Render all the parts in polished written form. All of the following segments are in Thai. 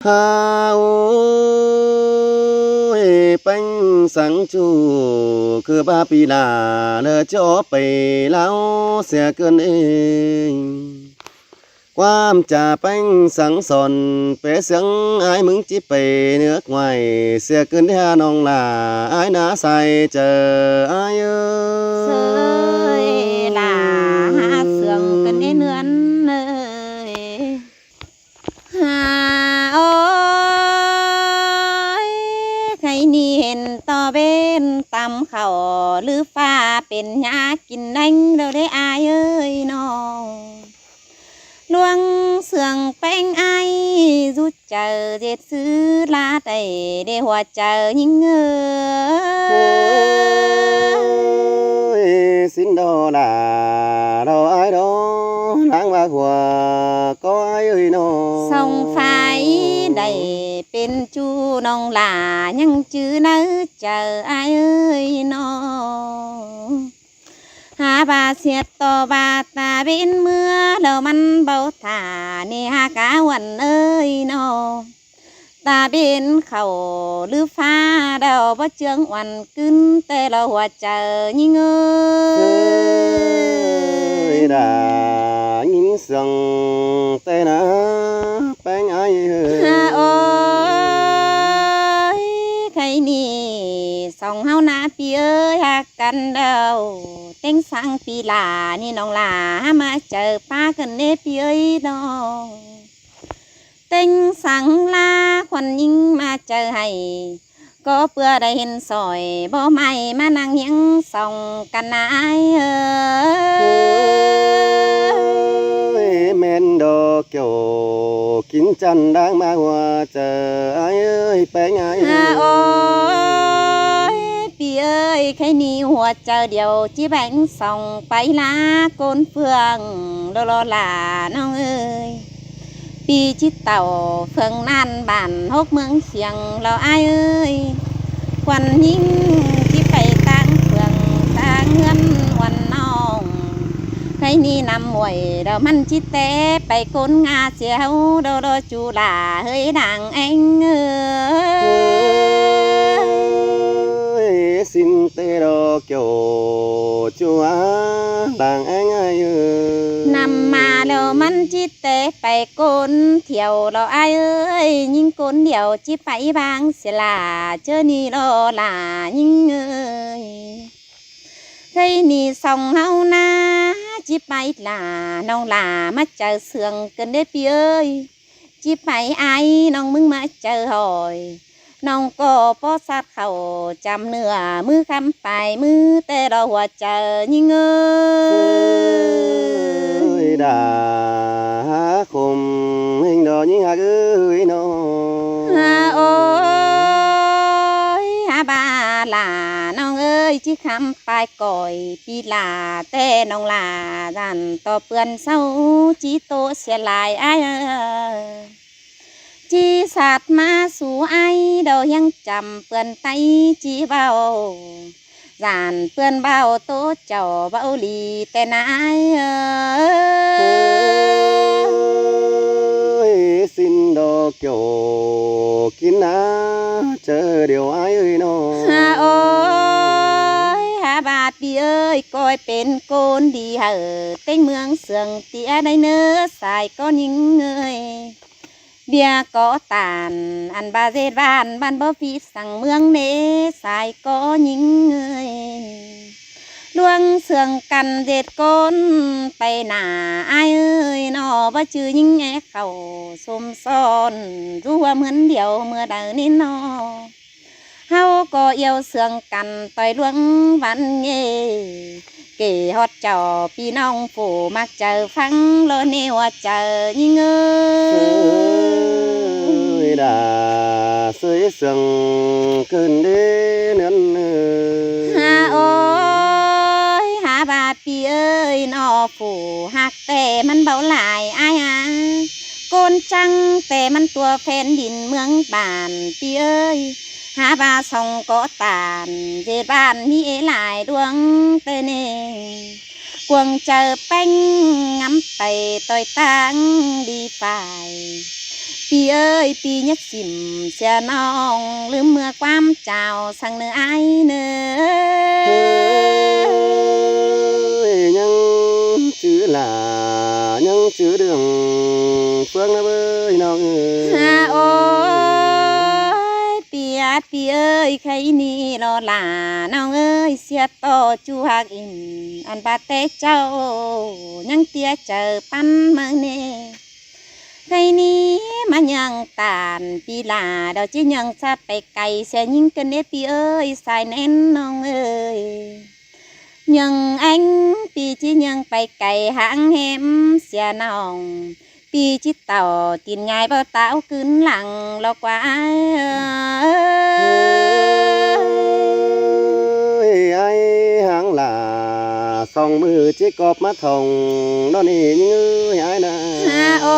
ฮาโอ้ยเป็นสังจูคือบ้าปีลาเลอจอไปแล้วเสียเกินเองความจะเป็นสังสอนเปเสียงไอ้มึงจิไปเนื้อไว้เสียเกินที่น้องลาไอ้นาใส่เจอไอ้เอ้ sơi là hạ sườn cần đến nươn ơi hà ơiใครนี่เห็นต่อเบ้นตำเขาหรือฟ้าเป็นยากินนั่งเราได้อายเอ้ยน้องลวงเสื่องแป้งไอรู้เจอเจ็ดซื้อลาได้ได้หัวเจอยิ่งเอ้ย xin đồ là đồ ai đó lãng ba của có ai ơi nó ส่องไฟได้เป็นจูน้องหลายังจื้อเนื้อเจออายเอ้ยน้องหาบาเสียดต่อบาตาบินเมื่อแล้วมันเบาถานี่หากาวันเอ้ยน้องตาบินเขาหรือฟ้าเดาบ่เจืองวันกึ้นแต่เราหัวเจอยิ่งเอ้ย ơi đã nhìn sương tê na bánh ai ฮาโอ้ยใครนี่ส่องเฮาหน้าพี่เอ้ยหักกันเดาเต็งสังปีลานี่น้องลามาเจอป้ากันเด้พี่เอ้ยน้องเต็งสังลาควันยิ่งมาเจอให้ก็เพื่อได้เห็นซอยบ่ไม่มานั่งยังส่องกันนายเอ้ย men đồ kiểu kín chân đang ma hoa chờ ai ơi bánh ai โอ้ยพี่เอ้ยใครนี่หัวเจอเดียวจีแบงส่องไปลาโกนเฟืองโดโลลาน้องเอ้ยปีจิตเต่าเฟืองนั่นบ้านฮกเมืองเชียงเราอ้ายเอ้ยควันยิ่งที่ไปตั้งเฟืองตั้งเงินวันน้องใครนี่นำมวยเรามันจิตเตไปโกนงาเสียวโดโดจูลาเฮ้ยดังเอ็งเอ้ย ơi xin tê đồ kiểu chúa đàng anh ai ơi นำมาแล้วมันจิตเตไปโกนเที่ยวเราอ้ายเอ้ยยิ่งโกนเดียวจิไปบางเสียลาเจอนี่รอลายิ่งเอ้ยเคยนี่ส่องเฮานาจิไปลาน้องลามาเจอเสืองกันได้พี่เอ้ยจิไปไอ้น้องมึงมาเจอหอยน้องก็พอสัดเขาจำเนื้อมือคำไปมือแต่เราหัวเจอยิ่งเอ้ย ơi đã khum hình đồ những hạt ơi nó ฮาโอ้ยฮาบาลาน้องเอ้ยที่คำปลายก่อยปีลาแต่น้องลาดันต่อเปื่อนเศร้าจีโตเสียหลายอ้ายจีสัตว์มาสู่ไอ้เดายังจำเปื่อนไตจีเบาจานเปื่อนเบาโตเจ้าเบาลีแต่นายơi xin đồ kiểu kín á chờ điều ai ơi nó ฮาโอ้ยฮาบาปีเอ้ยก้อยเป็นโกนดีเหอะเต็งเมืองเสืองเตียได้เนื้อสายก็ยิงเงยเบียก็ตานอันบาเจดบ้านบ่ฟีสั่งเมืองเนสายก็ยิงเงยลวงเสืองกันเด็ดก้นไปหนาอายเอ้ยนอบ่จือยิงแงเข้าสมซ้อนรู้ว่าเหมือนเดียวเมื่อใดนี่นอเฮาก็เอี่ยวเสืองกันต่อยลวงวันเย่เก๋ฮอดเจ้าพี่น้องผู้มักเจอฟังโลเนว่าเจอยิงเอ้ย ơi đã sưởi sương cơn đê nến ฮาโอ้ยหาบาปีเอ้ยนอผู้หักแต่มันเบาหลายอายโกนจังแต่มันตัวแผ่นดินเมืองบ้านปีเอ้ยหาบาส่องก็ตานเจบ้านมีหลายดวงแต่เน่กวงเจอแป้งงำไปต่อยตังดีฝ่าย ปีเอ้ยปีnhất chìm xe nongลืมเมื่อความเจ้าสั่งเนื้อไอเนื้ เฮ้ อย ยังชื่อหลายังชื่อเรื่องเฟืองนะเบ้ยน้องเอ้ย ฮาโอ้ยปีอาดปีเอ้ยใครนี่รอหลาน้องเอ้ยเสียต่อจูหักอินอันบาเตเจ้ายังเตี้ยเจอปันเมืองเน่ใครนี้มายังตานปีลาเดาจียังจะไปไกลเสียยิ่งกันเนปีเอ้ยสายแน่นน้องเอ้ยยังanhปีจียังไปไกลหางแหมเสียน้องปีจิตเต่าตีนง่ายเบาเต้าขึ้นหลังเรากว่าอ้าย เฮ้ยไอ้หางหลาสองมือจิกอบมาทองนอนนี่ยังเอ้ยไอ้นะ ฮาโอ้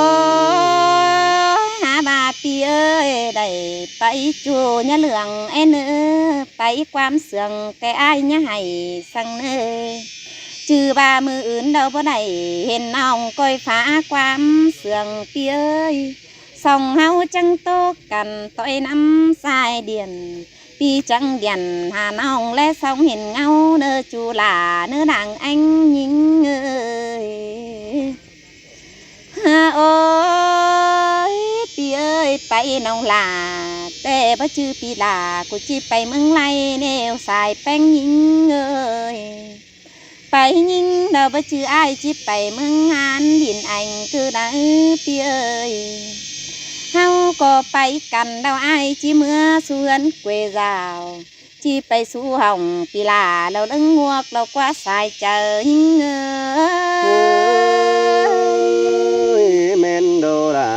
ยหาบาปีเอ้ยได้ไปจูญะเหลืองไอ้เนื้อไปความเสื่องแต่อ้ายญะให้สั่งเนื้อจือบามืออื่นเราบ่ได้เห็นน้องก้อยฟ้าความเสื่องปีเอ้ยส่องเฮาจังโตกันต่อยน้ำสายเดียนปีจังเดียนหาน้องและส่องเห็นเงาเนื้อจูหลาเนื้อดังอันยิงเอ้ย ฮาโอ้ยปีเอ้ยไปน้องลาแต่บ่ชื่อปีลากูจิไปเมืองไลแนวสายแป้งยิงเอ้ยไปยิงเราบ่ชื่ออ้ายจิไปเมืองหานดินอังคือได้ปีเอ้ยเฮาก็ไปกันเราอ้ายจิเมื่อสวนเกวราวจิไปสู่ห้องปีลาเราเลิงงวกเรากว่าสายเจอยิงเอ้ เฮ้ ย ยแม่นโดรา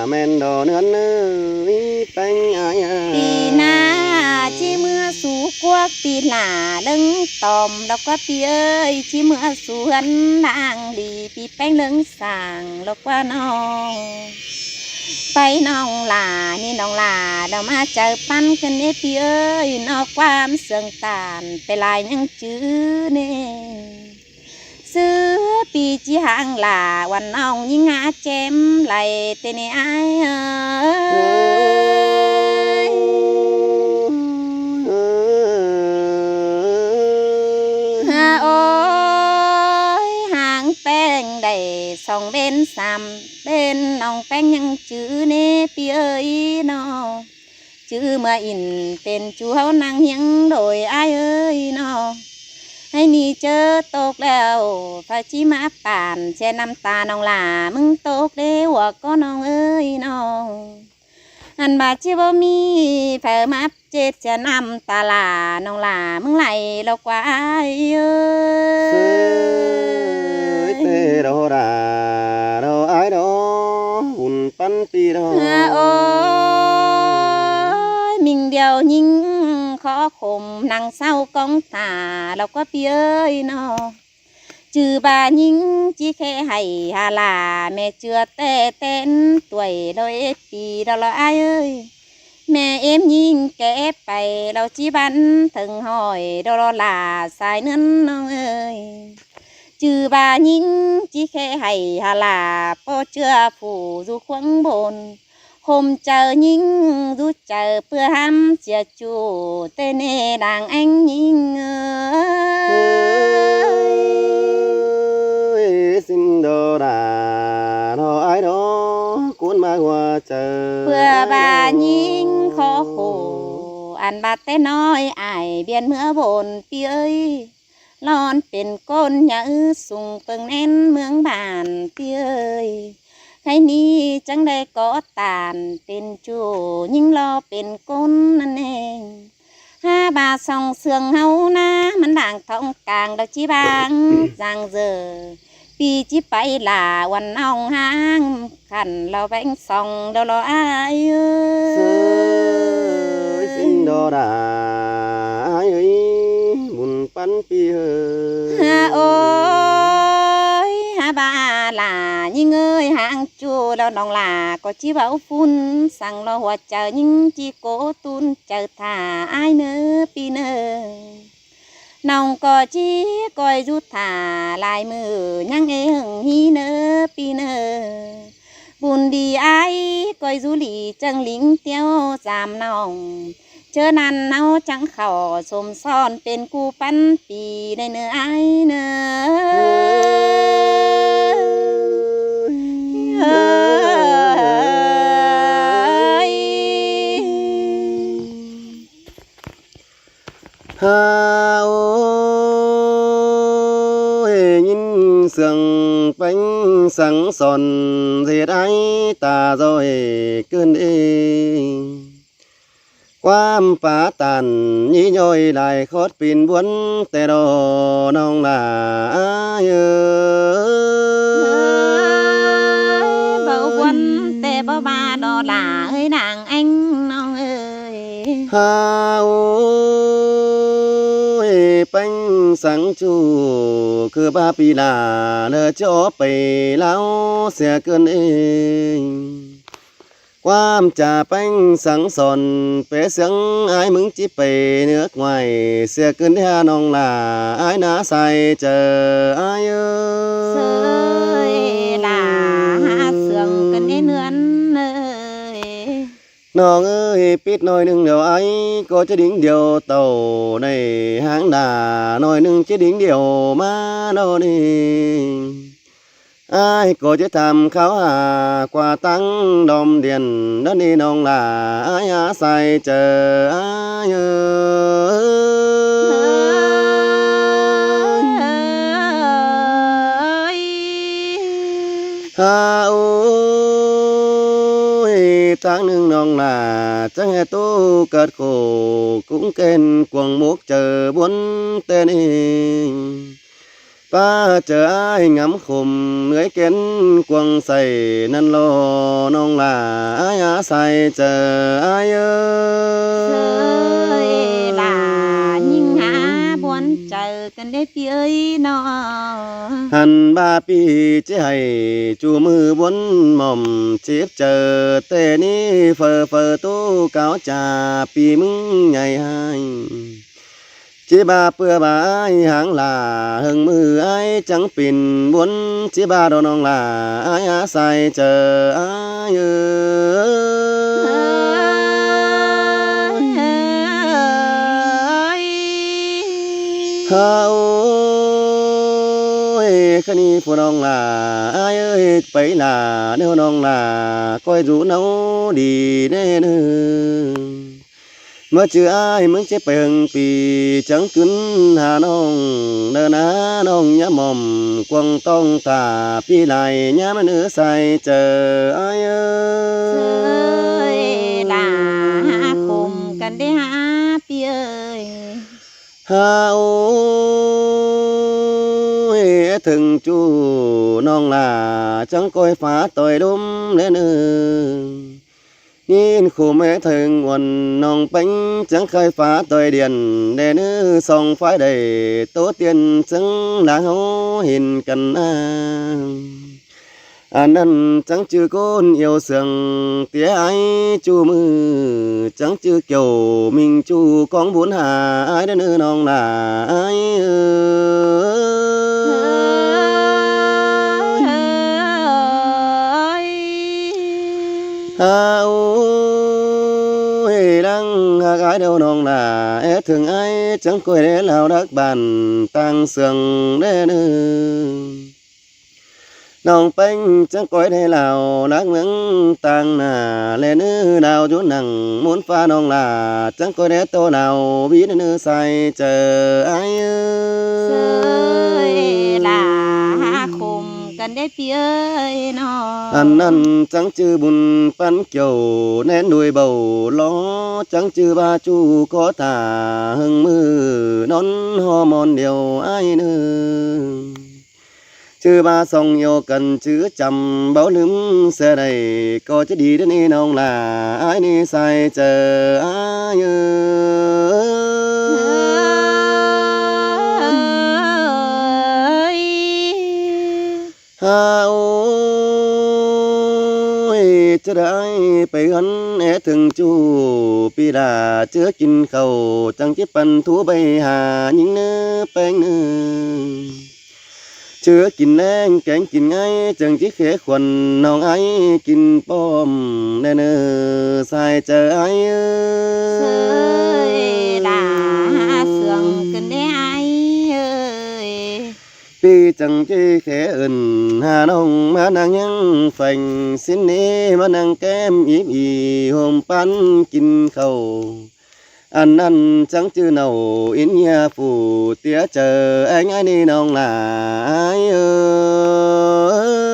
แม่นโดเนื้อเนื้อเป็นไอ้อะ ปีหน้าที่เมื่อสู่กวกปีหน้าเลิงตอมแล้วก็ปีเอ้ยที่เมื่อสวนนางดีปีแป้งเลิงสางแล้วก็น้องไปน้องลานี่น้องลาเรามาเจอปั้นกันเนี่ยปีเอ้ยนอกความเสื่องตานไปลายยังจื้อเน่เสือปีจีหางลาวันน้องยิ่งหาเจมไหลเตเนไอายเอ้ เฮ้ ย ย ฮาโอ้ยหางแป้งได้สองเบนสามเบนน้องแป้งยังจื้อเนปีเอ้ยนอจื้อเมื่ออินเป็นจูเฮานางเฮียงโดยอ้ายเอ้ยนอให้นี่เจอตกแล้วพาชิมาป่านแช่น้ำตาน้องหลามึงตกเด้หัวก็น้องเอ้ยน้องอันบาดจิบ่มีเผลมาเจ็ดจะนำตาลาน้องหลามึงไหลเรากว่าอ้ายเอ้ เฮ้ย ย เตโดราโดไอ้โดหุ่นปั้นปีโด ฮาโอ้ยมิงเดียวยิงขอข่มนางเศร้ากองตาเราก็เปียเอ้ยนอจือบายิงจีแค่ให้ฮาลาแม่เจือแต่เต้นตัวยเราเอปีเราละอ้ายเอ้ยแม่เอ็มยิงแกไปเราจีบันถึงหอยเราลาสายนั้นน้องเอ้ยจือบายิงจีแค่ให้ฮาลาพอเจือผู้อยู่ขวางบนhôm chờ nhìn rút chờ bữa ham chia chủ tên nè đàng anh nhìn เฮ้ยสินโดราโดไอ้โดกุนมาหัวเจอ bữa bà nhìn khó khổ ăn bát té nói ai biên mưa bồn pi ơi lonเป็นก้นยาสุ่งเปิงแน่นเมืองบานเปียเอ้ยใครนี้จังได้ก็ตานเป็นจูยิ่งรอเป็นก้นนั่นเอง5 บาทส่องเสืองเฮานะมันด่างทองกลางดอกจีบางจางเจอปีจีไปลาวันน้องห้างขันเราแบงส่องเรารออายเอ้ เฮ้ ย ยสินโดราไอ้เอ้ยบุญปั้นปีเฮ้ โอ้ยบาลายิ่งเอ้ยห่างจูแล้วน้องลาก็จีเบาฟุ้นสั่งรอหัวเจอยิ่งจีโกตุนเจอถ่าอายเนอปีเนอน้องก็จีก้อยจุดถ่าลายมือยังเอหึงฮีเนอปีเนอบุ phun đi ai coi du lì chân lính tiêu giảm nòng chớ nàn náo chẳng khảo xôm sonเป็นกูปั้นปีได้เนื้อไอเนื้อ ฮาโอ้ยยินเสียงเป็นสังสอนเสียดายตาจอยเกินเองความป่าตันยี่ย่อยหลายคอดปีนบวนแต่ดอน้องลาเยอ bầu quân tê bơ ba đò là ơi nàng anh non ơi ฮาโอ้ยเป็นสังจูคือบาปีลาเลอจอไปแล้วเสียเกินเองความจะเป็นสังสอนเปเสียงไอ้มึงจิไปเนื้อไว้เสียเกินแท้น้องลาไอ้นาใส่เจอไอ้เอ้ sơi là hạ sườn cần đến nươn ơi น้องเอ้ยปิดหน่อยหนึ่งเดี๋ยวไอ้ก็จะดิ้งเดียวเต่าในหางด่าหน่อยหนึ่งจะดิ้งเดียวมาโน่นนี่ไอ้ก็จะทำเขาหากว่าตั้งดอมเดียนนั่นนี่น้องลาไอ้อาศัยเจอไอ้เอ้ย ฮาโอ้ยตั้งหนึ่งน้องลาจะให้ตู้เกิดโคกุ้งเกินกวงมุกเจอบนเต้นเองป้าเจอไอ้งำขมเหนื่อยเกินกวงใส่นั่นรอน้องลาไอ้อาศัยเจอไอ้เอ้ sơi ย là nhìn há buồn chờ cần đến phía ơi nó หันบาปีจะให้จูมือบนหม่อมจีบเจอเตนี้เฟอเฟอตู้เก่าจ่าปีมึงใหญ่ให้จีบาเปื่อบาไอ้หางลาหึงมือไอ้จังปิ่นบนจีบาโดนน้องลาไอ้อาศัยเจอไอ้เอ้ย ฮาโอ้ยคณีผู้น้องลาอายเอ้ยไปลาเนื้อน้องลาคอยดูเนาดีแน่เนื้อเมื่อเจออายมึงจะไปหึงปีจังขึ้นหาน้องเดินหาน้องยะหม่อมกวงต้องตาพี่ไหลยะมันเนื้อใส่เจออายเอ้ย sơi là hạ cùng cần đến hạ phía ơi ฮาโอ้ยถึงจูน้องลาจังก้อยฟ้าต่อยดุมเล่นnhìn khu mẹ thường quần nòng bánh chẳng khai phá tôi điền để nữ song phái đầy tố tiền chẳng đã hấu hình cần anh ăn chẳng chưa con yêu sương tía ai chu mư chẳng chưa kiểu mình chu con bốn hà ai đến nữ nòng là ai ha ôi đang gái đâu nong là é thường ai chẳng coi để lao đất bàn tăng sương để nữ nong bánh chẳng coi để lao đất miếng tăng nà lên nữ đào chú nằng muốn pha nong là chẳng coi để tô nào biết nữ say chờ ai ơi là khùng cần để phía ơi nó ăn chẳng chư bùn pan kiều nén đuôi bầu lo chẳng chư ba chu có thả hưng mưa nón ho mòn điều ai nữa chư ba song yêu cần chữ chầm báo lướm xe này có chứ đi đến đi nông là ai đi sai chờ ai ha ôi chứ đạiไปhắn é thường chu pi đà chưa kinh khẩu chẳng chiếc pan thú bay hà những nơ bánh nơ chưa kín nén kén kín ngay chẳng chỉ khẽ khuẩn nòng ấy kín bom nên sai chờ ấy เสยด่าเสื่องกันได้ไอ้เอ้ย pi chẳng chỉ khẽ hà nông mà nàng nhang phành xin ní mà nàng kem im y hôm pan kín khâu ăn chẳng chữ nào in nhà phù tía chờ anh ai đi nông là ai ơi